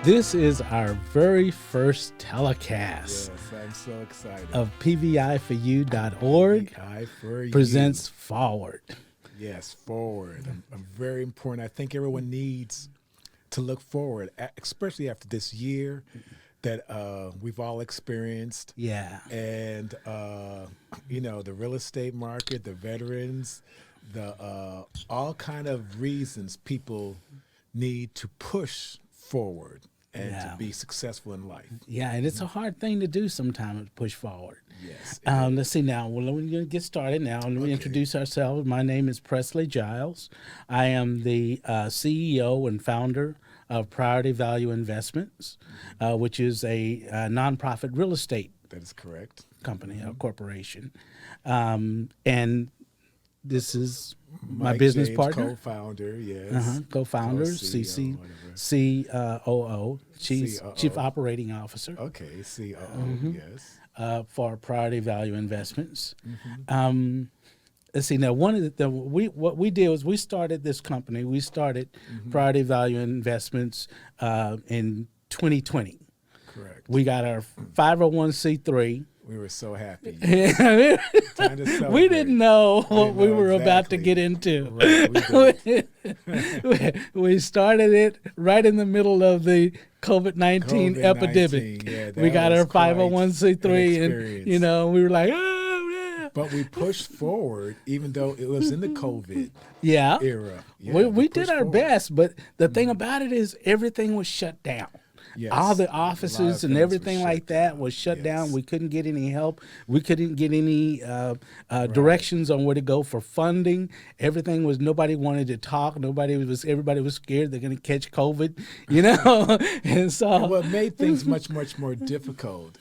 This is our very first telecast Yes, I'm so excited. of PVI4U.org PVI4U presents Forward. Yes, forward. I'm very important. I think everyone needs to look forward, especially after this year that we've all experienced. Yeah. And, the real estate market, the veterans, the all kind of reasons people need to push forward and to Yeah. be successful in life. Yeah, and it's a hard thing to do sometimes, push forward. Yes. Let's see now. Well, let me get started now. Let me introduce ourselves. My name is Presley Giles. I am the CEO and founder of Priority Value Investments, which is a nonprofit real estate That is correct. company, a corporation. And this is my Mike business James, partner. co-founder, yes. Co-founder, Co-CEO, COO, Chief COO. Operating Officer Okay, COO, yes. for Priority Value Investments. Let's see now. One of what we did was we started this company. We started Priority Value Investments in 2020. Correct. We got our 501c3. We were so happy. we Time to celebrate. didn't know what we know were about to exactly. get into. Right, We started it right in the middle of the COVID-19 epidemic. Yeah, We got our quite 501c3 an and, experience. we were like, oh, yeah. But we pushed forward, even though it was in the COVID Yeah. era. Yeah, we did pushed our forward. best, but the thing about it is everything was shut down. Yes. All the A lot of offices things and were everything shut like that down. was shut Yes. down. We couldn't get any help. We couldn't get any directions on where to go for funding. Everything was, nobody wanted to talk. Everybody was scared they're going to catch COVID, and so. And what made things much more difficult,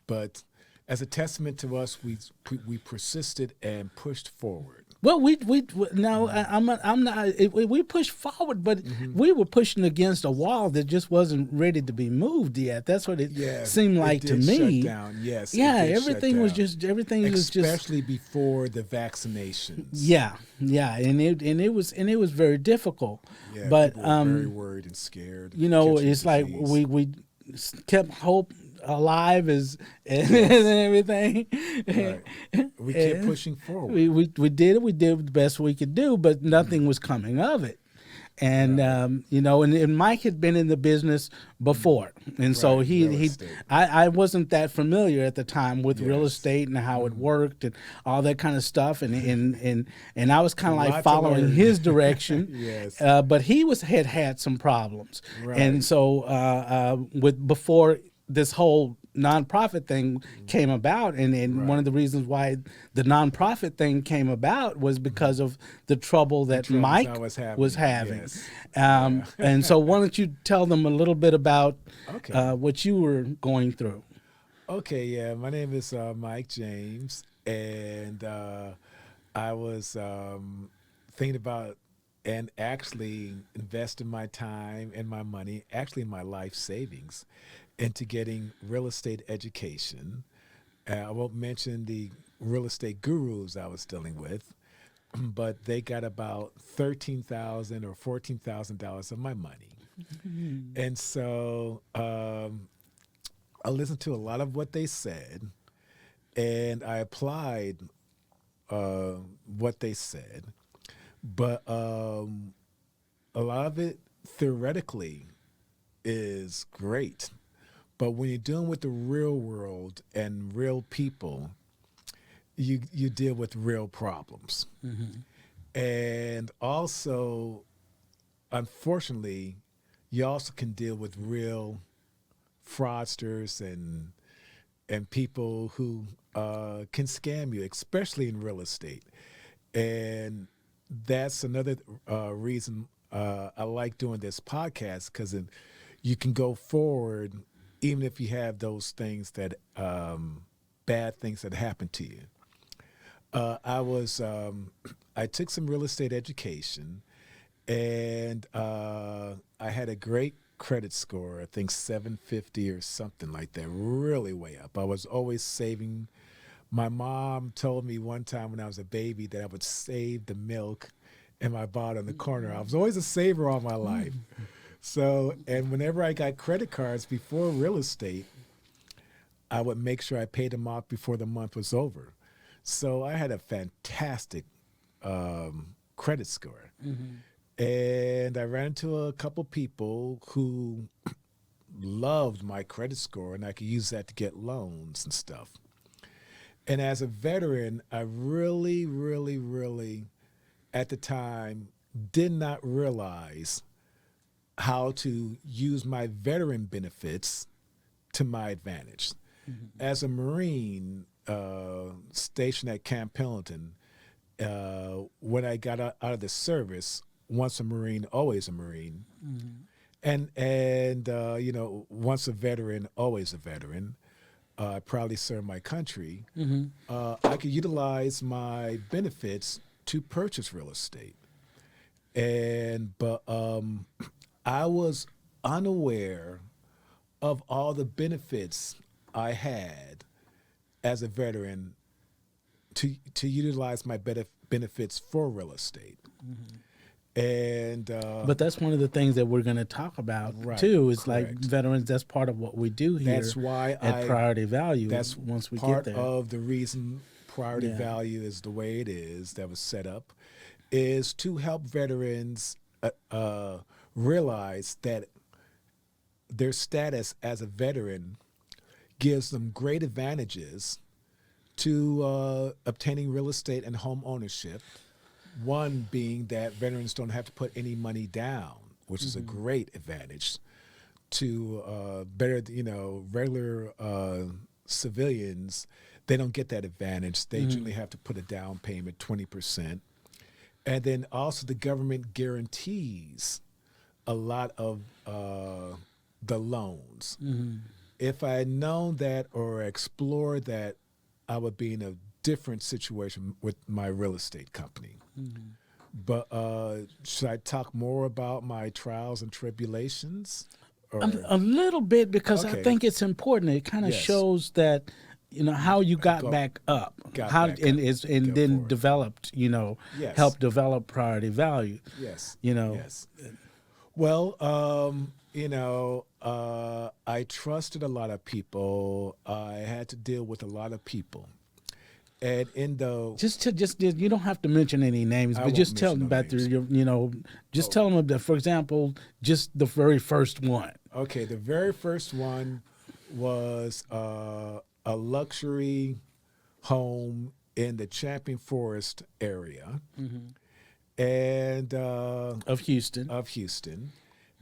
but as a testament to us, we persisted and pushed forward. Well, we I'm not. We pushed forward, but we were pushing against a wall that just wasn't ready to be moved yet. That's what it seemed like to me. Shut down. Yes. Yeah, it did everything shut was down. just especially before the vaccinations. Yeah, and it was very difficult. Yeah, but people were very worried and scared. it's like we kept hope alive and everything. Right. We kept pushing forward. We did the best we could do, but nothing was coming of it. And and Mike had been in the business before, and so Right, real estate. I wasn't that familiar at the time with real Yes. estate and how it worked and all that kind of stuff, and I was kind of A like lot to following learn. his direction. Yes. But he had some problems, Right. and so before this whole nonprofit thing came about, and one of the reasons why the nonprofit thing came about was because of the trouble that troubles Mike I was having. Yes. And so why don't you tell them a little bit about Okay. what you were going through? Okay, yeah. My name is Mike James, and I was thinking about and actually investing my time and my money, actually my life savings, into getting real estate education. I won't mention the real estate gurus I was dealing with, but they got about $13,000 or $14,000 of my money. And so I listened to a lot of what they said, and I applied what they said. But a lot of it theoretically is great. But when you're dealing with the real world and real people, you deal with real problems. And also, unfortunately, you also can deal with real fraudsters and people who can scam you, especially in real estate. And that's another reason I like doing this podcast, because you can go forward even if you have those things that bad things that happen to you. I took some real estate education, and I had a great credit score, I think 750 or something like that, really way up. I was always saving. My mom told me one time when I was a baby that I would save the milk in my bottle in the corner. I was always a saver all my life. So, and whenever I got credit cards before real estate, I would make sure I paid them off before the month was over. So I had a fantastic credit score. And I ran into a couple people who loved my credit score, and I could use that to get loans and stuff. And as a veteran, I really, really, really, at the time, did not realize how to use my veteran benefits to my advantage. As a Marine stationed at Camp Pendleton, when I got out of the service, once a Marine, always a Marine. And you know, once a veteran, always a veteran. I proudly serve my country. I could utilize my benefits to purchase real estate, but I was unaware of all the benefits I had as a veteran to utilize my benefits for real estate. And But that's one of the things that we're going to talk about too. Is like correct. veterans. That's part of what we do here. That's why at Priority Value. That's once we part get there. of the reason Priority Yeah. Value is the way it is, that was set up, is to help veterans realize that their status as a veteran gives them great advantages to obtaining real estate and home ownership. One being that veterans don't have to put any money down, which is a great advantage to better, you know, regular civilians. They don't get that advantage. They generally have to put a down payment, 20%. And then also the government guarantees a lot of the loans. If I had known that or explored that, I would be in a different situation with my real estate company. But should I talk more about my trials and tribulations? Or? A little bit, because I Okay. think it's important. It kind of Yes. shows that, you know, how you got back up, Got how back and up. is and Go then for it. developed, you know, Yes. helped develop Priority Value. Yes. You know. Yes. Well, you know, I trusted a lot of people. I had to deal with a lot of people. And in the Just you don't have to mention any names, I but won't just tell them mention no about their, names. you know, just tell them that, for example, just the very first one. Okay, the very first one was a luxury home in the Champion Forest area, and Of Houston. of Houston,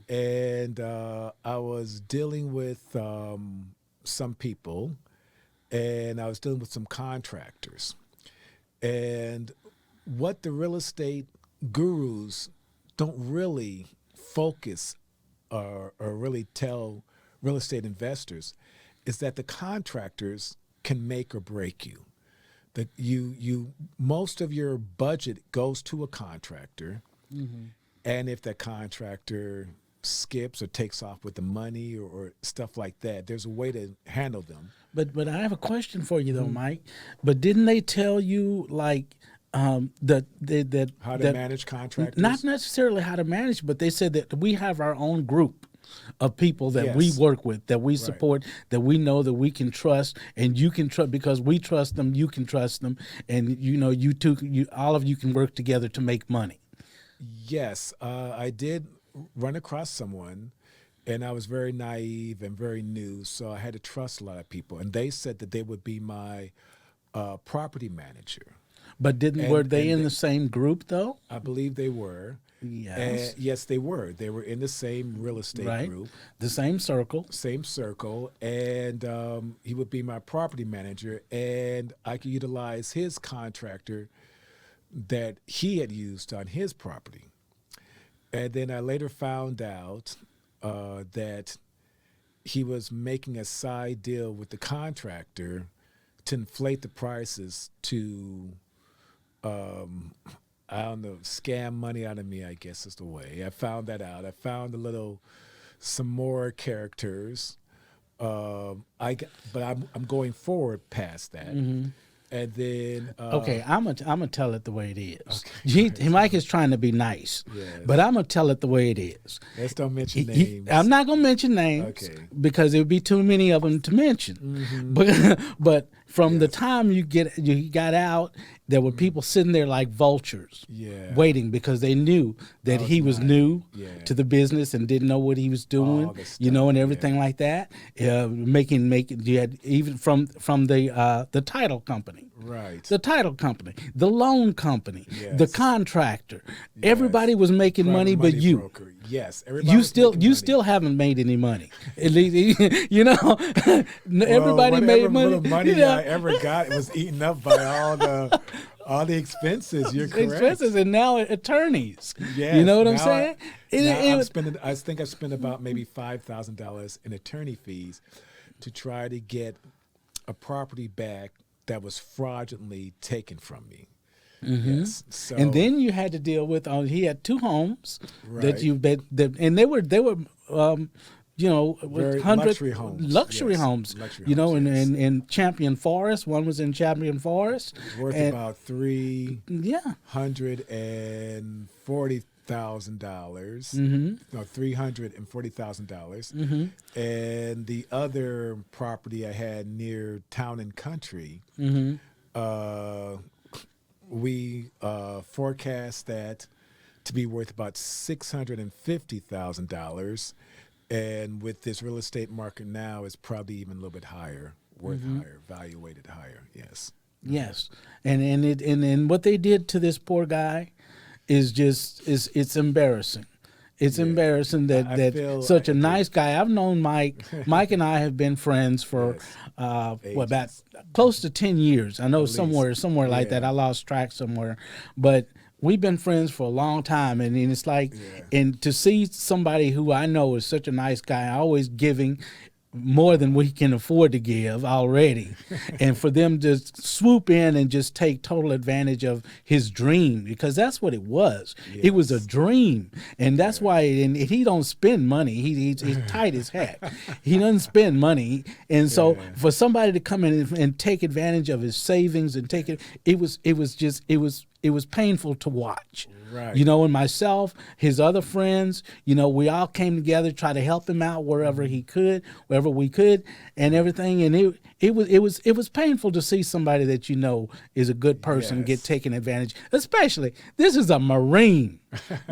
and I was dealing with some people, and I was dealing with some contractors, and what the real estate gurus don't really focus or really tell real estate investors is that the contractors can make or break you. That you most of your budget goes to a contractor, and if that contractor skips or takes off with the money or stuff like that, there's a way to handle them. But I have a question for you though, Mike. But didn't they tell you like that How to that manage contractors? not necessarily how to manage, but they said that we have our own group of people that we Yes. work with, that we support, that we know that we can trust, and you can trust because we trust them. You can trust them, and you know you two, all of you can work together to make money. Yes, I did run across someone, and I was very naive and very new, so I had to trust a lot of people. And they said that they would be my property manager. But And- were they and in they- the same group though? I believe they were. Yes. And yes, they were. They were in the same real estate Right. group, The same circle. same circle, and he would be my property manager, and I could utilize his contractor that he had used on his property. And then I later found out that he was making a side deal with the contractor to inflate the prices to, I don't know, scam money out of me, I guess is the way. I found that out. I found some more characters. But I'm going forward past that. And then Okay, I'm gonna tell it the way it is. Okay. Mike is trying to be nice, Yes. but I'm gonna tell it the way it is. Let's don't mention names. I'm not gonna mention names Okay. because it would be too many of them to mention. But from the time you got out, there were people sitting there like vultures, Yeah. waiting because they knew that he was new to the business and didn't know what he was doing, All this you know, stuff, and everything like that. Making you had even from the title company. Right. The title company, the loan company, the Yes. contractor. Everybody was making Private money but you. broker. Yes. Everybody You was still making money. haven't made any money. At least you know everybody Well, made money. Little money you know, I ever got was eaten up by all the expenses. You're correct. expenses and now attorneys. Yes, You know what I'm now saying? I think I spent about maybe $5,000 in attorney fees to try to get a property back that was fraudulently taken from me. Yes. So, And then you had to deal with. He had 2 homes that Right. you bet, and they were you know, Very luxury homes. luxury Yes. homes. Luxury you know, homes, yes. in Champion Forest. One was in Champion Forest. worth and- about $340,000. No, $340,000. And the other property I had near Town and Country, we forecast that to be worth about $650,000. And with this real estate market now, it's probably even a little bit higher, worth higher, valuated higher. Yes. Yes, and what they did to this poor guy is it's embarrassing. It's embarrassing I that feel such a like nice guy. I've known Mike. Mike and I have been friends for Ages. about close to 10 years. I know At somewhere like that. I lost track somewhere, but we've been friends for a long time, and it's like, and to see somebody who I know is such a nice guy, always giving more than we can afford to give already, and for them to swoop in and just take total advantage of his dream, because that's what it was. It was a dream, and that's why. And he don't spend money. He's tight as heck. He doesn't spend money, and so for somebody to come in and take advantage of his savings and take it, it was painful to watch. Right. You know, and myself, his other friends, you know, we all came together to try to help him out wherever we could, and everything. And it was painful to see somebody that you know is a good person get taken advantage. Especially, this is a Marine.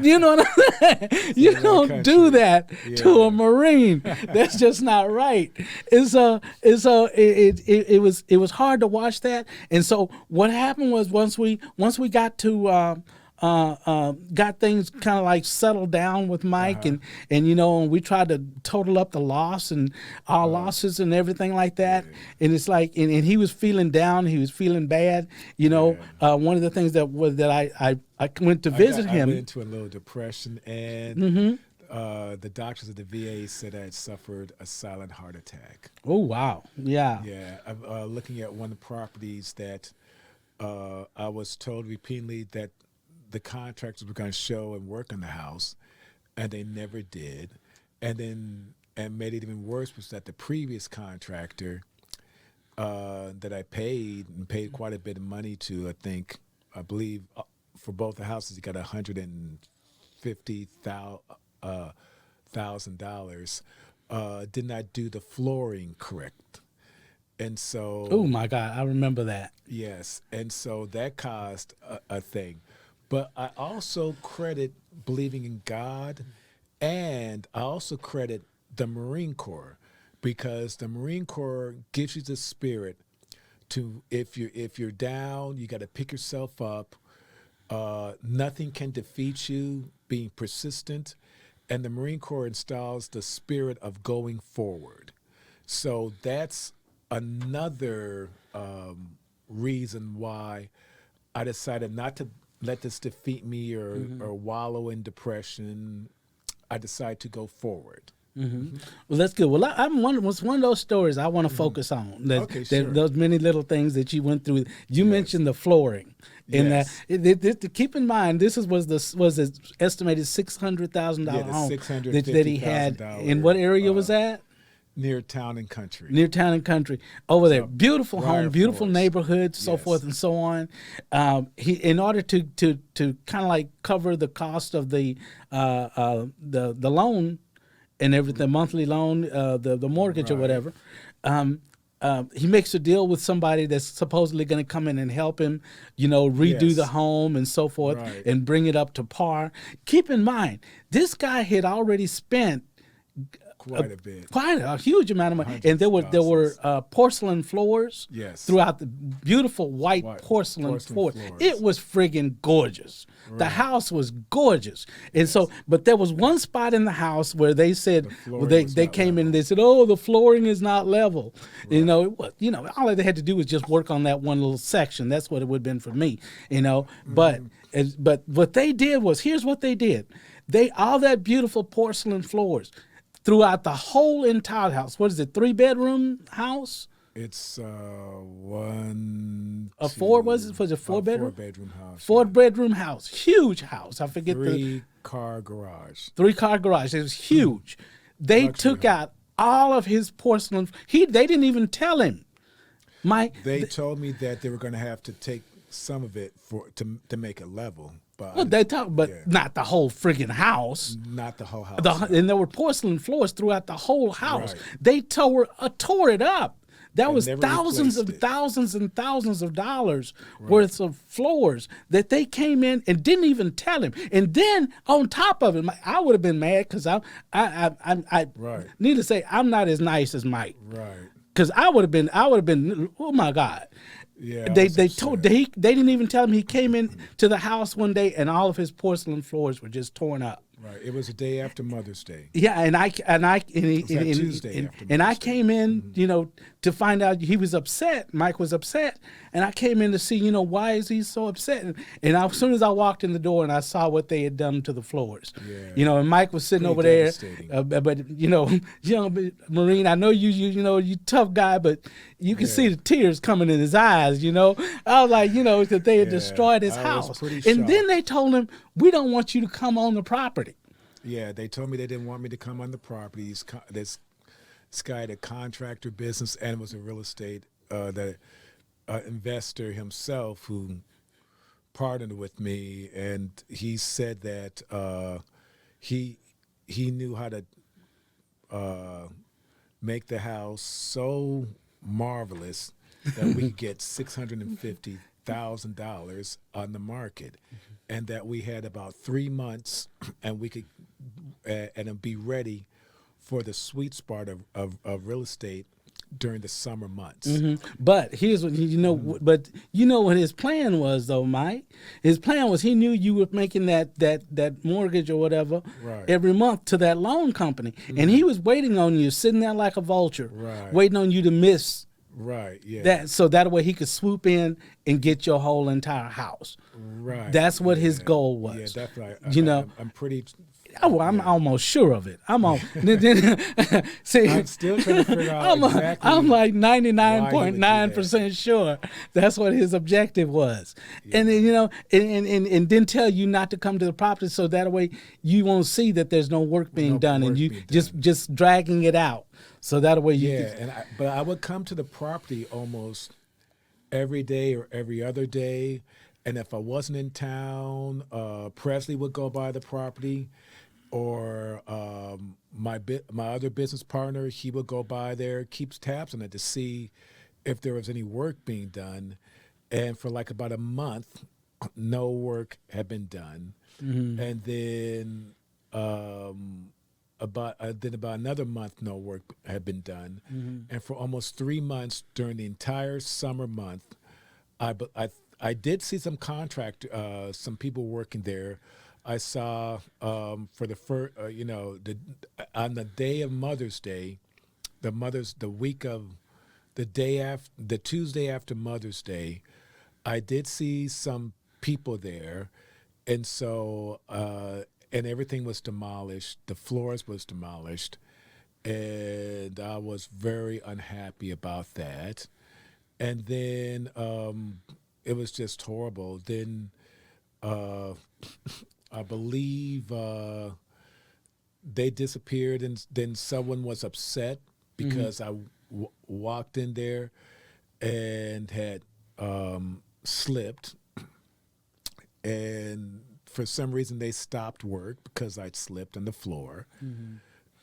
You know what I'm saying? You don't do that to a Marine. That's just not right. It was hard to watch that. And so what happened was once we got to got things kind of like settled down with Mike, and you know, and we tried to total up the loss and our losses and everything like that. And it's like, and he was feeling down, he was feeling bad. You know, one of the things that I went to visit him. I went into a little depression, and the doctors at the VA said I had suffered a silent heart attack. Oh wow, yeah. Yeah, I'm looking at one of the properties that I was told repeatedly that the contractors were going to show and work on the house, and they never did. And made it even worse was that the previous contractor that I paid quite a bit of money to, I believe for both the houses, he got $150,000. Did not do the flooring correct. And so, oh my God, I remember that. Yes, and so that caused a thing. But I also credit believing in God, and I also credit the Marine Corps, because the Marine Corps gives you the spirit to, if you're down, you got to pick yourself up. Nothing can defeat you, being persistent, and the Marine Corps installs the spirit of going forward. So that's another reason why I decided not to let this defeat me or wallow in depression. I decided to go forward. Well, that's good. Well, it's one of those stories I want to focus on. Those many little things that you went through. You mentioned the flooring, and keep in mind this was the estimated $600,000 home that he had. In what area was that? near Town and Country. Near Town and Country over there. So, Beautiful Briar home, beautiful Forest. neighborhood, so Yes. forth and so on. He, in order to kind of like cover the cost of the loan and everything, monthly loan, the mortgage or Right. whatever. He makes a deal with somebody that's supposedly going to come in and help him, redo Yes. the home and so forth, Right. and bring it up to par. Keep in mind, this guy had already spent Quite a bit. quite a huge amount of money, Hundreds and there of were thousands. porcelain floors Yes. throughout the beautiful white porcelain floors. floors. It was friggin' gorgeous. The house was gorgeous, and so, but there was one spot in the house where they said flooring they was they not came in and level. they said, "Oh, the flooring is not level." It was, all they had to do was just work on that one little section. That's what it would have been for me, But what they did was, here's what they did: all that beautiful porcelain floors throughout the whole entire house. What is it? 3-bedroom house? It's one. A two, four was it? Was it 4-bedroom? 4-bedroom house. 4-bedroom house. Huge house. I forget the 3-car garage. 3-car garage. It was huge. They Luxury took home. out all of his porcelain. They didn't even tell him. They told me that they were going to have to take some of it to make it level, but They talk, but yeah. not the whole friggin' house. not the whole house. And there were porcelain floors throughout the whole house. Right. They tore it up. That And was never thousands replaced and it. thousands and thousands of dollars worth of floors that they came in and didn't even tell him. And then on top of it, I would have been mad because I Right. need to say I'm not as nice as Mike, Right. because I would have been oh my God. Yeah. I They was told upset. they didn't even tell him. He came in to the house one day and all of his porcelain floors were just torn up. Right. It was the day after Mother's Day. Yeah, and I Tuesday after and I Mother's Day. came in, to find out he was upset. Mike was upset, and I came in to see, why is he so upset? And as soon as I walked in the door and I saw what they had done to the floors, Yeah. And Mike was sitting Pretty over there, devastating. but Marine, I know you tough guy, but you can see the tears coming in his eyes. I was like, that they had Yeah, destroyed his I was house, pretty and then shocked. they told him, we don't want you to come on the property. Yeah, they told me they didn't want me to come on the property. This guy had a contractor business and was a real estate investor himself who partnered with me, and he said that he knew how to make the house so marvelous that we could get $650,000 on the market, and that we had about 3 months, and we could and be ready for the sweet spot of real estate during the summer months. But here's what but what his plan was, though, Mike. His plan was, he knew you were making that mortgage or whatever Right. every month to that loan company, and he was waiting on you, sitting there like a vulture, Right. waiting on you to miss Right. Yeah. that, so that way he could swoop in and get your whole entire house. Right. That's what his Yeah. goal was. Yeah, definitely. I'm pretty. Oh, I'm almost sure of it. See, I'm still trying to figure out exactly I'm like why he would do 99.9% sure that's what his objective was. And then, and then tell you not to come to the property, so that way you won't see that there's no work being No done, and work you being just dragging it out. So that way you Yeah, but I would come to the property almost every day or every other day, and if I wasn't in town, Presley would go by the property, or my other business partner, he would go by there, keeps tabs on it to see if there was any work being done, and for like about a month, no work had been done, and then. About another month, no work had been done, and for almost 3 months during the entire summer month, I did see some some people working there. I saw for the first, on the day of Mother's Day, the Tuesday after Mother's Day, I did see some people there, and so. And everything was demolished. The floors was demolished, and I was very unhappy about that. And then it was just horrible. Then I believe they disappeared, and then someone was upset because I walked in there and had slipped, and for some reason they stopped work because I'd slipped on the floor,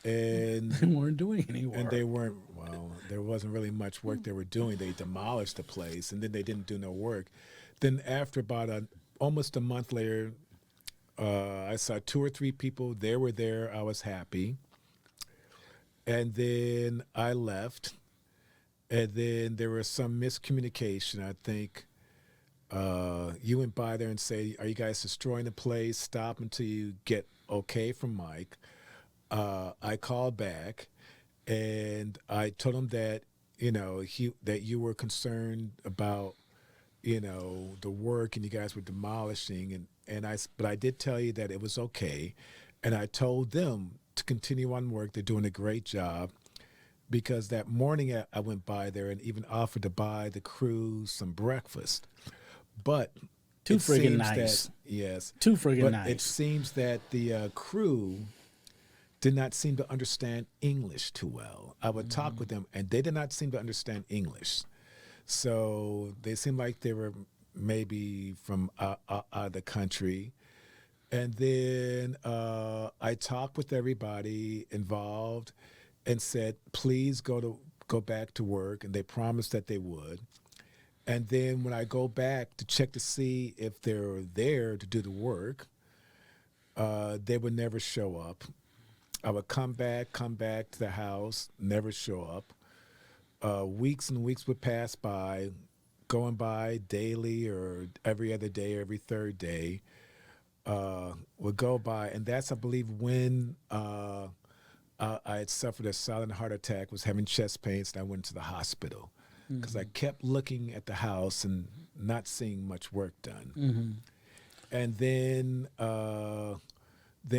and They weren't doing any work. and they weren't, well, there wasn't really much work they were doing. They demolished the place, and then they didn't do no work. Then after about almost a month later, I saw 2 or 3 people. They were there. I was happy. And then I left. And then there was some miscommunication. I think you went by there and say, "Are you guys destroying the place? Stop until you get okay from Mike." I called back, and I told him that that you were concerned about the work, and you guys were demolishing, but I did tell you that it was okay, and I told them to continue on work. They're doing a great job, because that morning I went by there and even offered to buy the crew some breakfast, but Too it friggin' seems nice. yes, Too friggin' but nice. it seems that the crew did not seem to understand English too well. I would talk with them, and they did not seem to understand English. So they seemed like they were maybe from out of the country. And then I talked with everybody involved and said, please go back to work. And they promised that they would. And then when I go back to check to see if they're there to do the work, they would never show up. I would come back to the house, never show up. Weeks and weeks would pass by, going by daily or every other day, every third day, would go by. And that's, I believe, when I had suffered a silent heart attack, was having chest pains, and I went to the hospital because I kept looking at the house and not seeing much work done. And then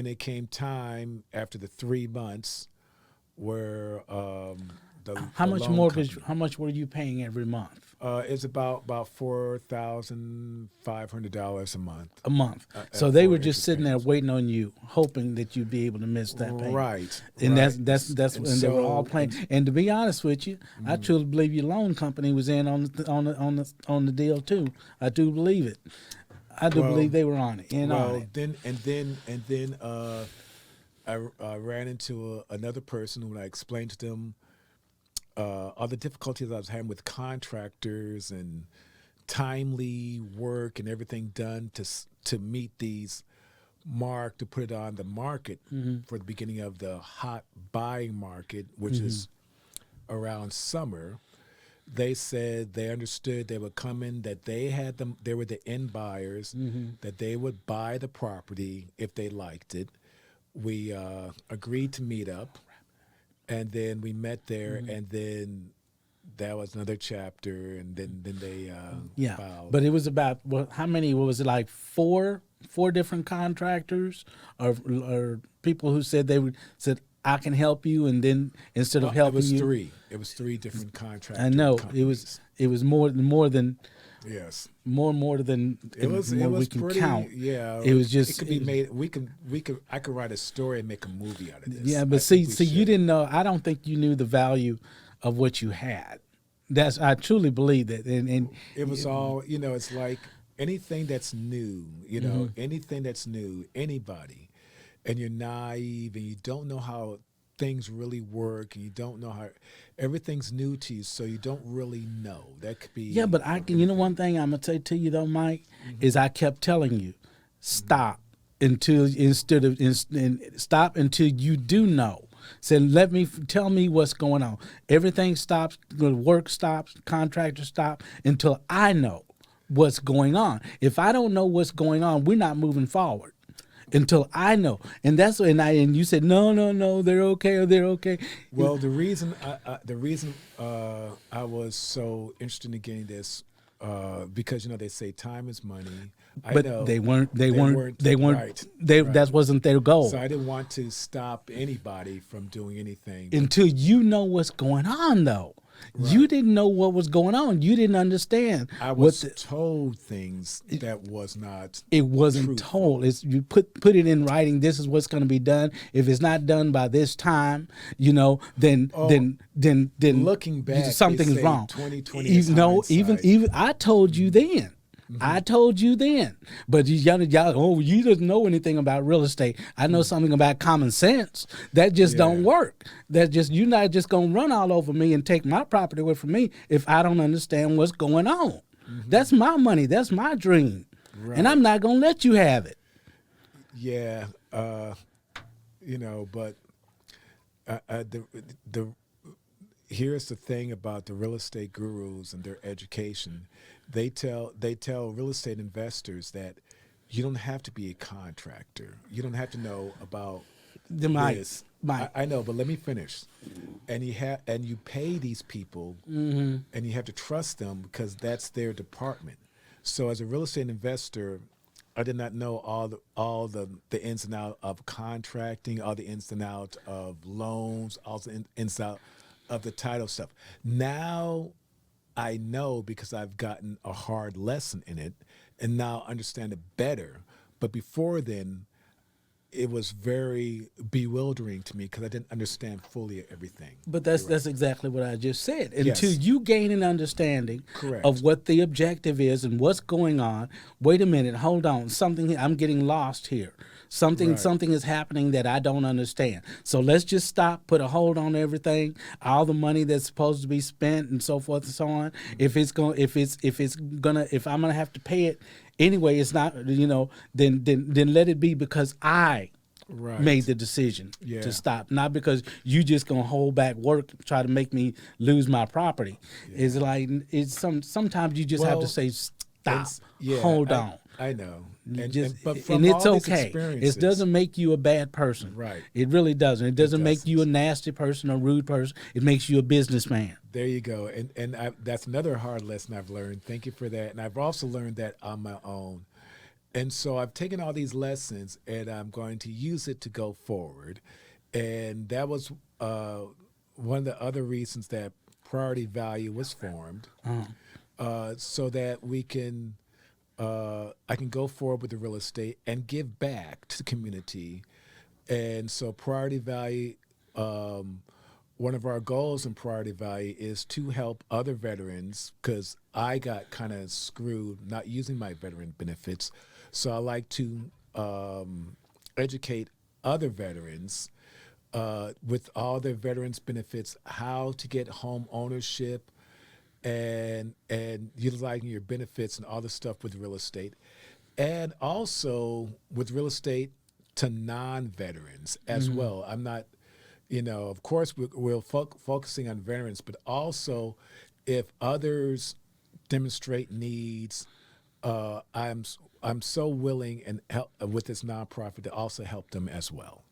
it came time after the 3 months where How much loan mortgage? company- How much were you paying every month? It's about $4,500 a month. A month. at So they four were just interest sitting there payments. waiting on you, hoping that you'd be able to miss that payment. Right. And right. that's And and they were all so- playing. And to be honest with you, I truly believe your loan company was in on the deal too. I do believe it. I do Well- believe they were on it. On Well, it. then I ran into another person when I explained to them all the difficulties I was having with contractors and timely work and everything done to meet these mark to put it on the market for the beginning of the hot buying market, which is around summer. They said they understood they would come in, that they had them, they were the end buyers, that they would buy the property if they liked it. We agreed to meet up, and then we met there, and then that was another chapter, and then they filed. But it was about how many? Was it like four different contractors or people who said said I can help you, and then instead of helping it was you, 3. It was 3 different contractors. I know companies. it was more than Yes. more than It was we can pretty, count. Yeah, It was just it could be made. I could write a story and make a movie out of this. Yeah, I but think see, we you should. didn't know. I don't think you knew the value of what you had. I truly believe that, and It was all, it's like anything that's new, anything that's new, anybody, and you're naive and you don't know how things really work and you don't know how everything's new to you, so you don't really know. That could be. yeah. But one thing I'm gonna say to you though, Mike, is I kept telling you, stop until stop until you do know. Said, tell me what's going on. Everything stops, the work stops, contractors stop until I know what's going on. If I don't know what's going on, we're not moving forward until I know. And and you said, no, they're okay. Well, the reason I was so interested in getting this because they say time is money. I But know they weren't. right. That wasn't their goal. So I didn't want to stop anybody from doing anything. Until you know what's going on, though. You didn't know what was going on. You didn't understand. I was told things that was not. It wasn't truthful. told. It's you put it in writing. This is what's going to be done. If it's not done by this time, then Looking back, something's they say wrong. 2020 Even is hindsight. even I told you then. I told you then, but y'all, you doesn't know anything about real estate. I know something about common sense. That just don't work. That just you're not just gonna run all over me and take my property away from me if I don't understand what's going on. That's my money. That's my dream, and I'm not gonna let you have it. Yeah, but the here's the thing about the real estate gurus and their education. They tell real estate investors that you don't have to be a contractor. You don't have to know about this. I know, but let me finish. And you pay these people, and you have to trust them because that's their department. So as a real estate investor, I did not know all the ins and outs of contracting, all the ins and outs of loans, all the ins and outs of the title stuff. Now I know because I've gotten a hard lesson in it and now understand it better. But before then, it was very bewildering to me because I didn't understand fully everything. But that's exactly what I just said. Until you gain an understanding of what the objective is and what's going on. Wait a minute, hold on. I'm getting lost here. Something is happening that I don't understand. So let's just stop, put a hold on everything, all the money that's supposed to be spent and so forth and so on. If I'm gonna have to pay it anyway, it's not, then let it be because I made the decision to stop, not because you just gonna hold back work, try to make me lose my property. It's like sometimes you just have to say stop, hold on. I know. But it's okay. It doesn't make you a bad person. Right. It really doesn't. It doesn't make you a nasty person, a rude person. It makes you a businessman. There you go. And that's another hard lesson I've learned. Thank you for that. And I've also learned that on my own. And so I've taken all these lessons and I'm going to use it to go forward. And that was one of the other reasons that Priority Value was formed, so that we can I can go forward with the real estate and give back to the community. And so Priority Value, one of our goals in Priority Value is to help other veterans because I got kind of screwed not using my veteran benefits. So I like to educate other veterans with all their veterans benefits, how to get home ownership, and utilizing your benefits and all the stuff with real estate. And also with real estate to non-veterans as well. I'm not, of course we're focusing on veterans, but also if others demonstrate needs, I'm so willing and help with this nonprofit to also help them as well.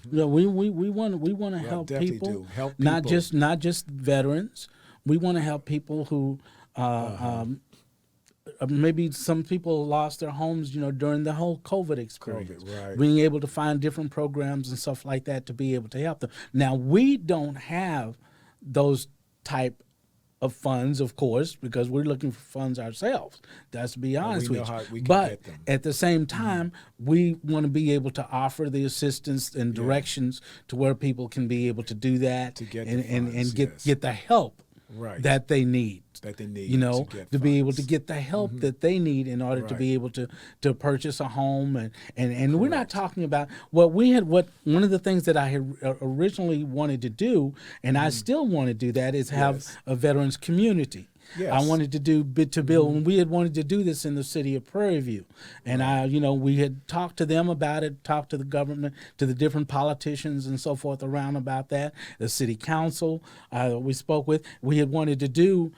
Yeah, we want to help people, not just veterans. We want to help people who maybe some people lost their homes, during the whole COVID experience. Being able to find different programs and stuff like that to be able to help them. Now, we don't have those type of funds, of course, because we're looking for funds ourselves. That's to be honest with you. But at the same time, we want to be able to offer the assistance and directions to where people can be able to do that and get the help that they need. To be able to get the help that they need in order to be able to purchase a home. And we're not talking about one of the things that I had originally wanted to do, and I still want to do that, is have a veterans community. I wanted to build, and we had wanted to do this in the city of Prairie View. And we had talked to them about it, talked to the government, to the different politicians and so forth around about that. The city council we spoke with. We had wanted to do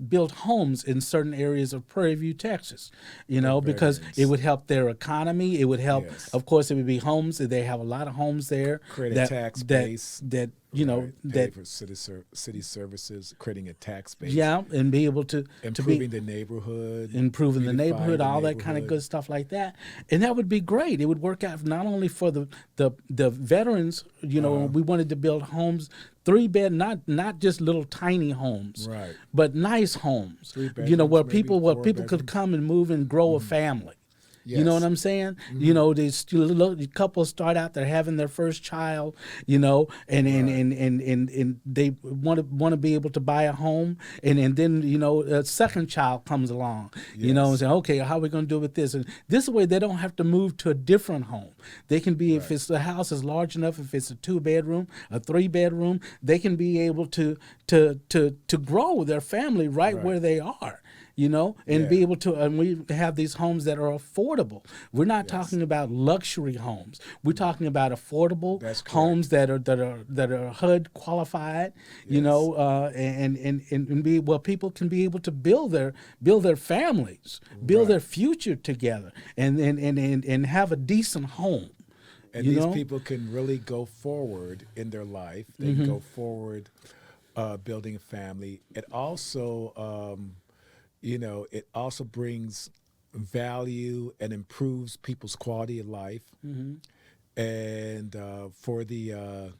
build homes in certain areas of Prairie View, Texas, because it would help their economy. It would help, of course, it would be homes. They have a lot of homes there. Create a tax base. That you know, Right. Pay that for city services, creating a tax base, yeah, and be able to improving the neighborhood, improving the beautifying neighborhood, the all that kind of neighborhood. good stuff like that, and that would be great. It would work out not only for the veterans. You know, we wanted to build homes, 3-bed, not just little tiny homes, Right. but nice homes. 3 You know, bedrooms, where maybe people 4 could bedrooms. come and move and grow a family. You know what Yes. I'm saying? You know, these little couples start out, they're having their first child, you know, and they want to be able to buy a home, and then, you know, a second child comes along, you know, and Yes. say, okay, how are we going to do with this? And this way they don't have to move to a different home. They can be, if Right. it's the house is large enough, if it's a 2-bedroom, a 3-bedroom, they can be able to grow their family right Right. where they are. You know, and be Yeah. able to, and we have these homes that are affordable. We're not Yes. talking about luxury homes. We're talking about affordable That's correct. homes that are HUD qualified. You Yes. know, and be well, people can be able to build their families, build Right. their future together, and have a decent home. And You these know? people can really go forward in their life. They can go forward building a family. It also, you know, it also brings value and improves people's quality of life. And for the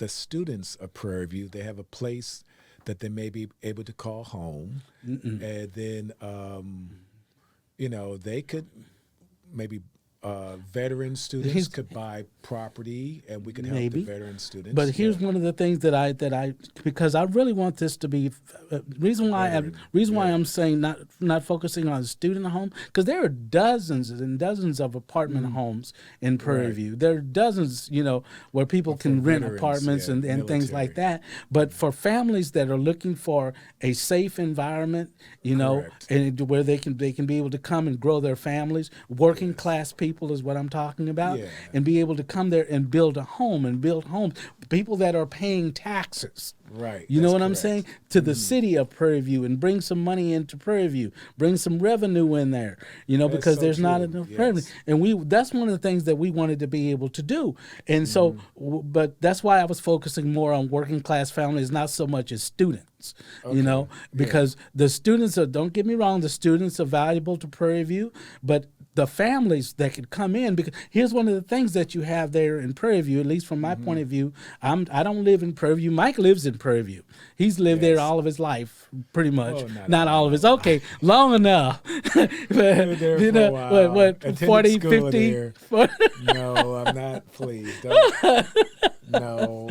students of Prairie View, they have a place that they may be able to call home. And then, you know, they could maybe veteran students could buy property, and we could help Maybe. the veteran students. But here's one of the things that I because I really want this to be reason why I'm saying not focusing on student home, because there are dozens and dozens of apartment homes in Prairie Right. View. There are dozens, you know, where people can rent veterans, apartments yeah, and things like military. that. But for families that are looking for a safe environment, you know, Correct. and where they can be able to come and grow their families, working class people is what I'm talking about, Yeah. and be able to come there and build a home and build homes. People that are paying taxes. Right. You know That's what I'm correct. saying? To the city of Prairie View, and bring some money into Prairie View, bring some revenue in there, you know, That's because so there's not true. enough Yes. revenue. And that's one of the things that we wanted to be able to do. And so, Mm-hmm. but that's why I was focusing more on working class families, not so much as students, you know, because the students are, don't get me wrong, the students are valuable to Prairie View, but the families that could come in, because here's one of the things that you have there in Prairie View, at least from my point of view. I don't live in Prairie View. Mike lives in Prairie View. He's lived there Yes. all of his life, pretty much. Well, not all of his. Okay, long enough. But, Lived there you for a know, while. what Attended 40, school 50? there. No, I'm not. Please don't. No.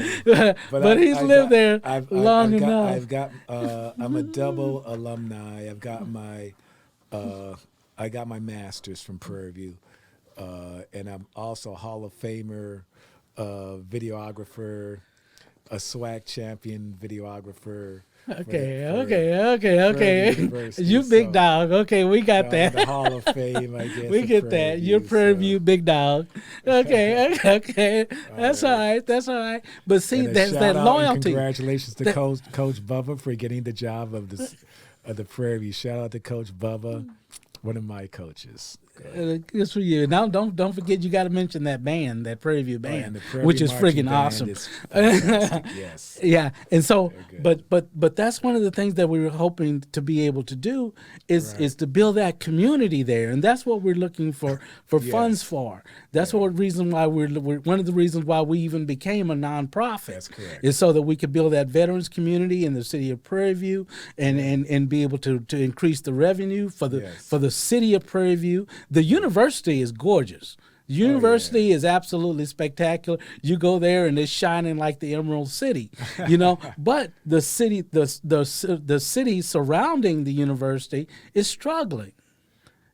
But he's lived there long enough. I'm a double alumni. I got my master's from Prairie View, and I'm also a Hall of Famer, videographer, a SWAC champion videographer. Okay. University, You big so, dog. Okay, we got The that. Hall of Fame, I guess. We of get Prairie that. View, You're Prairie so. View big dog. Okay. That's all right. That's all right. But see, And a there's shout that out and loyalty. congratulations to Coach Bubba for getting the job of the Prairie View. Shout out to Coach Bubba, one of my coaches. Good for you. Now, don't forget, you got to mention that band, that Prairie View band, and the Prairie which View is marching friggin' band awesome. is fantastic, yes. Yeah, and so, Very good. but that's one of the things that we were hoping to be able to do is to build that community there, and that's what we're looking for funds for. That's one reason why we're one of the reasons why we even became a nonprofit. That's correct. Is so that we could build that veterans community in the city of Prairie View, and be able to increase the revenue for the city of Prairie View. The university is gorgeous. The university is absolutely spectacular. You go there and it's shining like the Emerald City, you know. But the city, the city surrounding the university is struggling,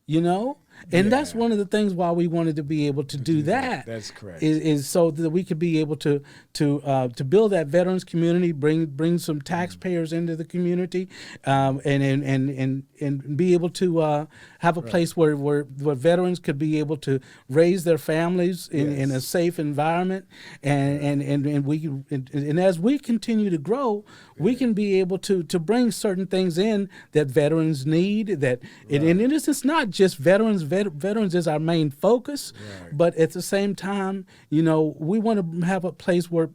you know. And that's one of the things why we wanted to be able to do that. That's correct. Is so that we could be able to build that veterans community, bring some taxpayers into the community, and be able to have a place where veterans could be able to raise their families in a safe environment, and as we continue to grow, we can be able to bring certain things in that veterans need. And it's not just veterans. Veterans is our main focus, but at the same time, you know, we want to have a place where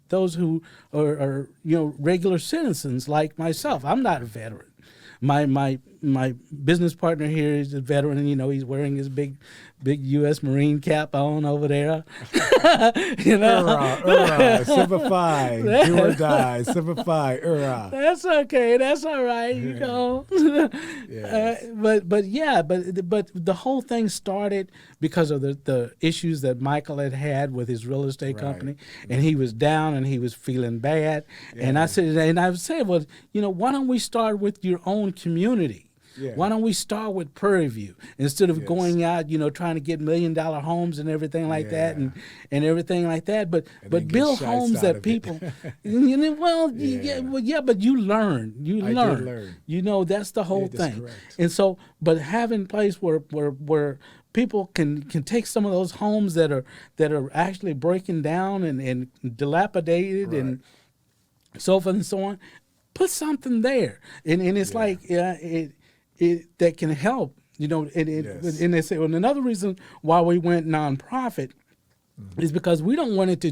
those who are regular citizens like myself. I'm not a veteran. My business partner here is a veteran, and he's wearing his big U.S. Marine cap on over there. Semper Fi, do or die, Semper Fi, That's okay. That's all right. Yes. But the whole thing started because of the issues that Michael had with his real estate company, and he was down and he was feeling bad. Yeah. And I said, well, why don't we start with your own community? Yeah. Why don't we start with Prairie View instead of going out, trying to get $1 million homes and everything like that and everything like that. But build homes that people, but you learn. That's the whole thing. Correct. And so, but having a place where people can take some of those homes that are actually breaking down and dilapidated and so forth and so on, put something there. And it's like that can help, and they say, well, another reason why we went nonprofit is because we don't want it to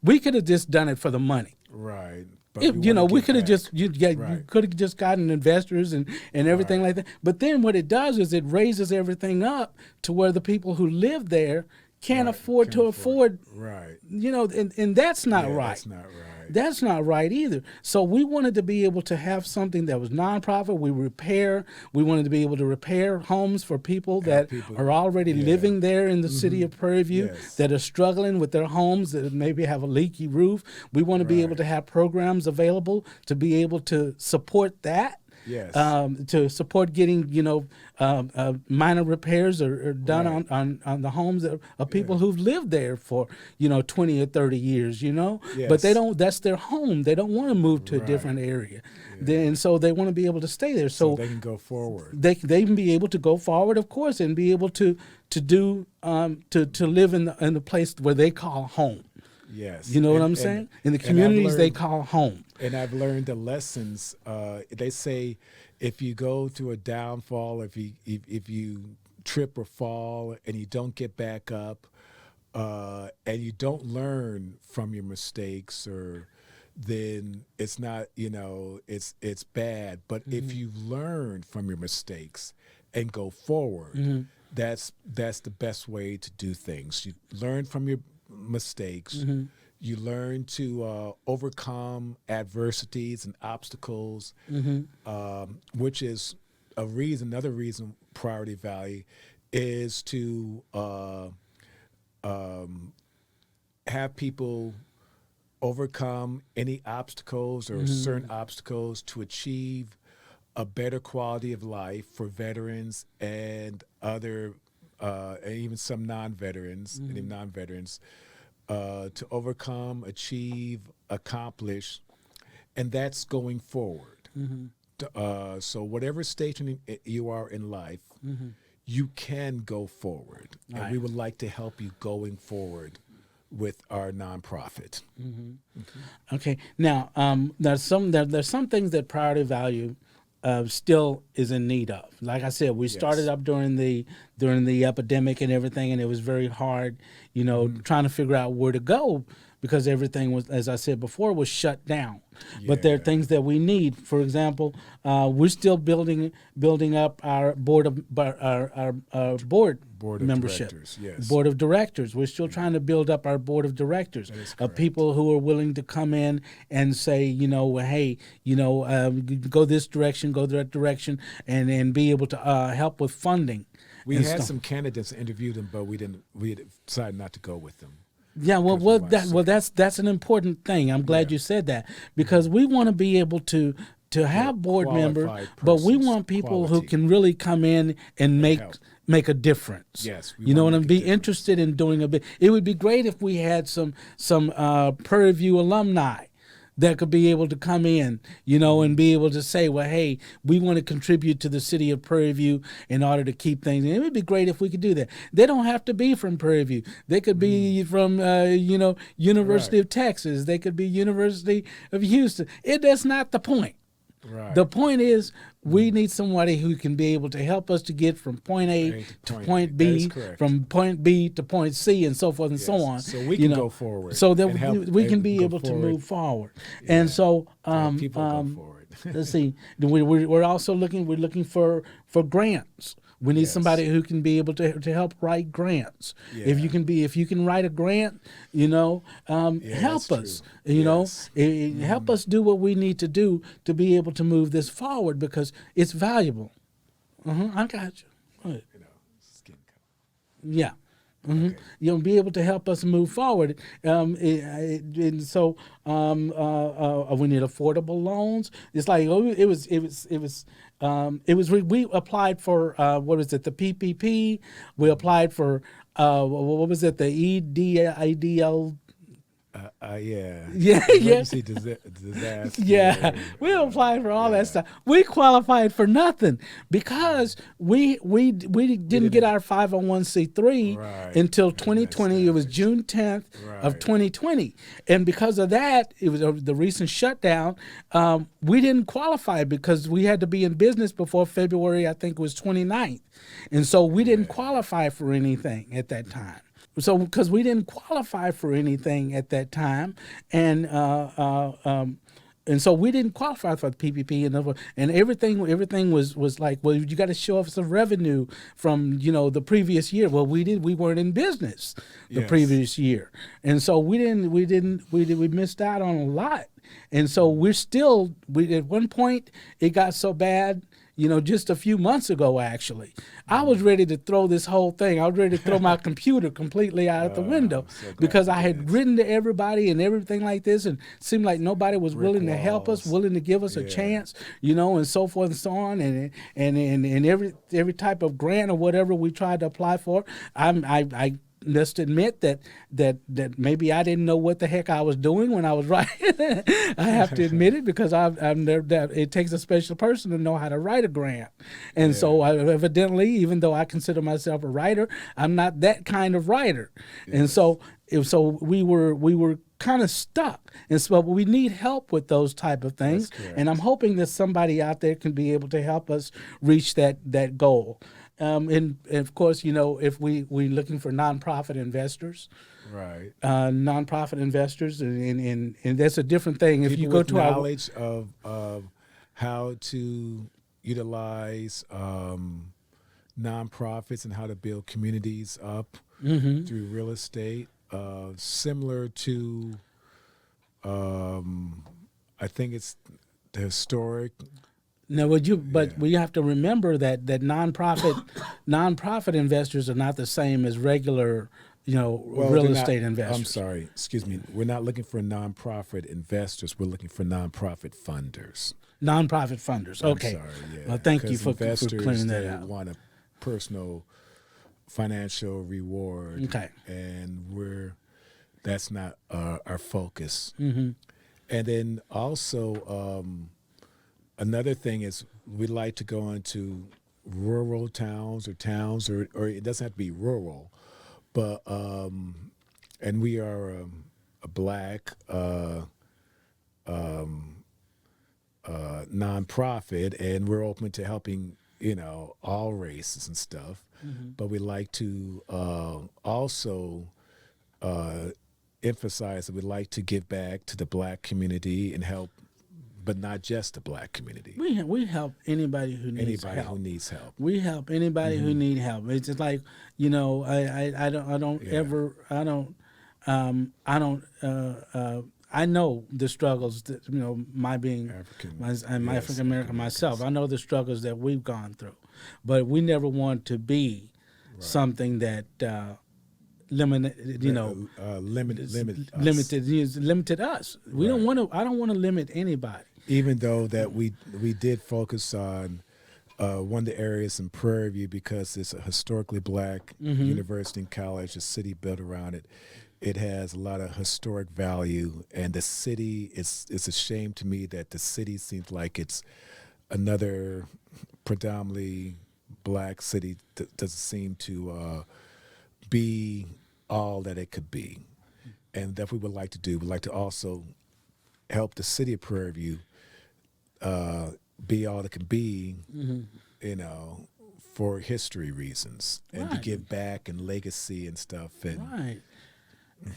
we could have just done it for the money. Right. But we could have just, you could have just gotten investors and everything like that. But then what it does is it raises everything up to where the people who live there can't afford. Right. And that's not right. That's not right. That's not right either. So we wanted to be able to have something that was nonprofit. We wanted to be able to repair homes for people that are already living there in the city of Prairie View that are struggling with their homes, that maybe have a leaky roof. We want to be able to have programs available to be able to support that. Yes. To support getting, minor repairs are done on the homes of people who've lived there for, 20 or 30 years, Yes. But that's their home. They don't want to move to a different area. And so they want to be able to stay there. So they can go forward. They can be able to go forward, of course, and be able to live in the place where they call home. Yes. You know what I'm saying? In the communities they call home. And I've learned the lessons. They say if you go through a downfall, if you trip or fall and you don't get back up, and you don't learn from your mistakes, then it's not, it's bad. But if you learn from your mistakes and go forward, that's the best way to do things. You learn from your mistakes. You learn to overcome adversities and obstacles, which is another reason priority value is to have people overcome any obstacles or certain obstacles to achieve a better quality of life for veterans and other and even some non-veterans, to overcome, achieve, accomplish, and that's going forward. So whatever station you are in life, you can go forward, and we would like to help you going forward with our nonprofit. Okay. Now, there's some things that priority value still is in need of. Like I said, we started up during the epidemic and everything, and it was very hard, trying to figure out where to go because everything was, as I said before, was shut down. But there are things that we need. For example, we're still building up our board membership, board of directors. We're still trying to build up our board of directors of people who are willing to come in and say, hey, go this direction, go that direction, and be able to help with funding. We had some candidates, interviewed them, but we decided not to go with them. Yeah, that's an important thing. I'm glad you said that, because we want to be able to have board members, but we want people who can really come in and make a difference. Yes, you know what I'm be interested in doing a bit. It would be great if we had some Prairie View alumni that could be able to come in, and be able to say, well, hey, we want to contribute to the city of Prairie View in order to keep things. And it would be great if we could do that. They don't have to be from Prairie View. They could be from, University of Texas. They could be University of Houston. That's not the point. Right. The point is, we need somebody who can be able to help us to get from point A to point That is B, correct. from point B to point C, and so forth and so Yes. on. So we can go forward so that and help we can be go able to forward. move forward. Yeah. And so, Help people go forward. let's see. We're also looking for grants. We need Yes. somebody who can be able to help write grants. If Yeah. you can write a grant, help that's us. true. Yes. Help us do what we need to do to be able to move this forward, because it's valuable. I got you. Go ahead. Skin color. Yeah. Okay. Be able to help us move forward. And so we need affordable loans. It's like we applied for what is it, the PPP. We applied for what was it, the EDIDL. Yeah. Yeah, Emergency disaster. Yeah, we applied for all that stuff. We qualified for nothing because we didn't get our 501c3 Right. until 2020. It was June 10th of Right. 2020, and because of that, it was the recent shutdown. We didn't qualify because we had to be in business before February, I think it was 29th, and so we didn't qualify for anything at that time. So, because we didn't qualify for anything at that time, and so we didn't qualify for the PPP, and everything was like, well, you got to show us some revenue from the previous year. Well, we weren't in business the Yes. previous year, and so we missed out on a lot, and so at one point it got so bad. Just a few months ago, actually, I was ready to throw this whole thing. I was ready to throw my computer completely out the window so glad because you I had did. written to everybody and everything like this, and it seemed like nobody was willing to help us, walls. willing to give us a Yeah. chance, and so forth and so on, and every type of grant or whatever we tried to apply for. I just admit that maybe I didn't know what the heck I was doing when I was writing. I have to admit it, because it takes a special person to know how to write a grant, and so evidently, even though I consider myself a writer, I'm not that kind of writer, and so we were kind of stuck, and so we need help with those type of things, That's correct. and I'm hoping that somebody out there can be able to help us reach that goal. And of course, if we're looking for nonprofit investors, Right. nonprofit investors, and that's a different thing. If People you go with to knowledge of how to utilize nonprofits and how to build communities up through real estate, similar to, I think it's the historic. No, we have to remember that nonprofit investors are not the same as regular, real they're estate not- investors. I'm sorry, excuse me. We're not looking for nonprofit investors. We're looking for nonprofit funders. Nonprofit funders. Okay. I'm sorry, yeah. Well, thank you 'Cause for investors, clearing that they out. want a personal financial reward. Okay. And that's not our focus. Mm-hmm. And then also, another thing is we like to go into rural towns, or it doesn't have to be rural, but and we are a black nonprofit, and we're open to helping all races and stuff. But we like to also emphasize that we like to give back to the black community and help, but not just the black community. We help anybody who needs help. Who needs help. We help anybody who need help. It's just like I know the struggles that my being I'm African American myself. I know the struggles that we've gone through, but we never want to be something that limited us. We don't want to. I don't want to limit anybody. Even though that we did focus on one of the areas in Prairie View, because it's a historically black university and college, a city built around it. It has a lot of historic value, and the city, it's a shame to me that the city seems like it's another predominantly black city that doesn't seem to be all that it could be. And that we would like to do. We'd like to also help the city of Prairie View be all it can be, you know, for history reasons and to Right. give back and legacy and stuff. And Right.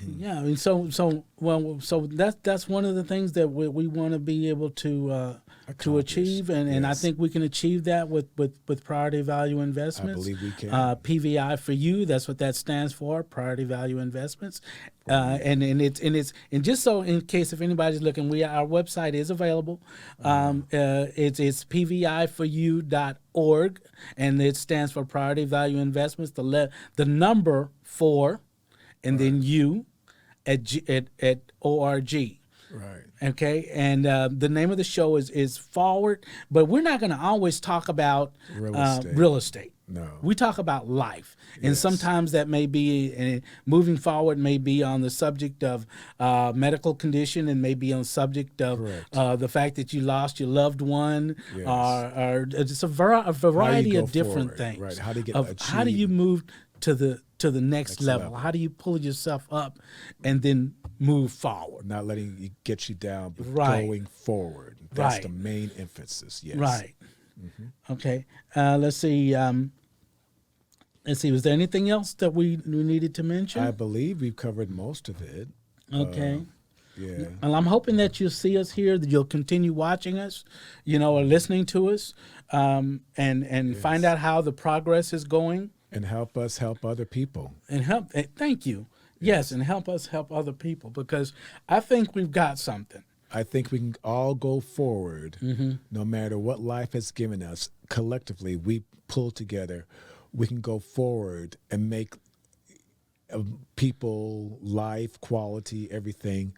Yeah, I mean, so that's one of the things that we want to be able to Accomplish. achieve, and I Yes. think we can achieve that with Priority Value I Investments. believe we can. PVI4U, that's what that stands for, Priority Value Investments. And it's just so in case if anybody's looking, our website is available. It's PVI4U.org, and it stands for Priority Value Investments. The number 4. And then you at ORG. Right. Okay. And the name of the show is Forward, but we're not going to always talk about real estate. No. We talk about life. And Yes. sometimes that may be, moving forward may be on the subject of medical condition, and may be on the subject of Correct. the fact that you lost your loved one, Yes. or just a variety go of different forward, things. right. How do you how do you move to the next level? level. How do you pull yourself up and then move forward? Not letting you get you down, but Right. going forward. That's Right. the main emphasis. Yes. Right. Okay. Let's see. Was there anything else that we needed to mention? I believe we've covered most of it. Okay. Yeah. Well, I'm hoping that you'll see us here, that you'll continue watching us, or listening to us, and find out how the progress is going, And help us help other people. and help. Thank you. Yes, and help us help other people, because I think we've got something. I think we can all go forward, Mm-hmm. no matter what life has given us. Collectively, we pull together. We can go forward and make people, life, quality, everything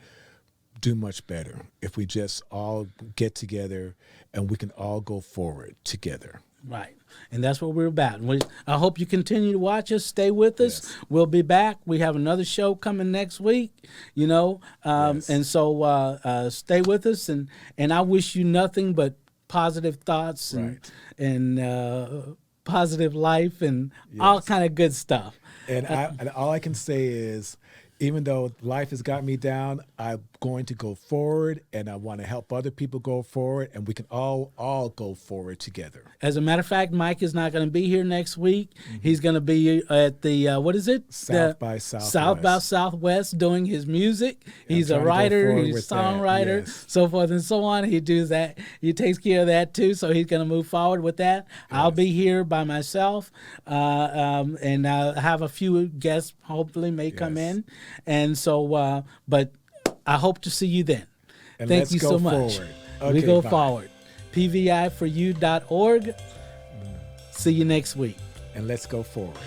do much better if we just all get together and we can all go forward together. Right. And that's what we're about. And I hope you continue to watch us. Stay with us. Yes. We'll be back. We have another show coming next week, Yes. and so stay with us. And I wish you nothing but positive thoughts and positive life and all kind of good stuff. And all I can say is, even though life has got me down, I'm going to go forward, and I want to help other people go forward, and we can all go forward together. As a matter of fact, Mike is not going to be here next week. He's going to be at the what is it? South by Southwest. South by Southwest, doing his music. He's a trying to go writer, forward he's a with that, songwriter, yes. so forth and so on. He does that. He takes care of that too. So he's going to move forward with that. I'll be here by myself, and I'll have a few guests. Hopefully, may come Yes. in, and so. But I hope to see you then. And Thank let's you go so much. forward. We Okay, go bye. forward. PVI4U.org. See you next week. And let's go forward.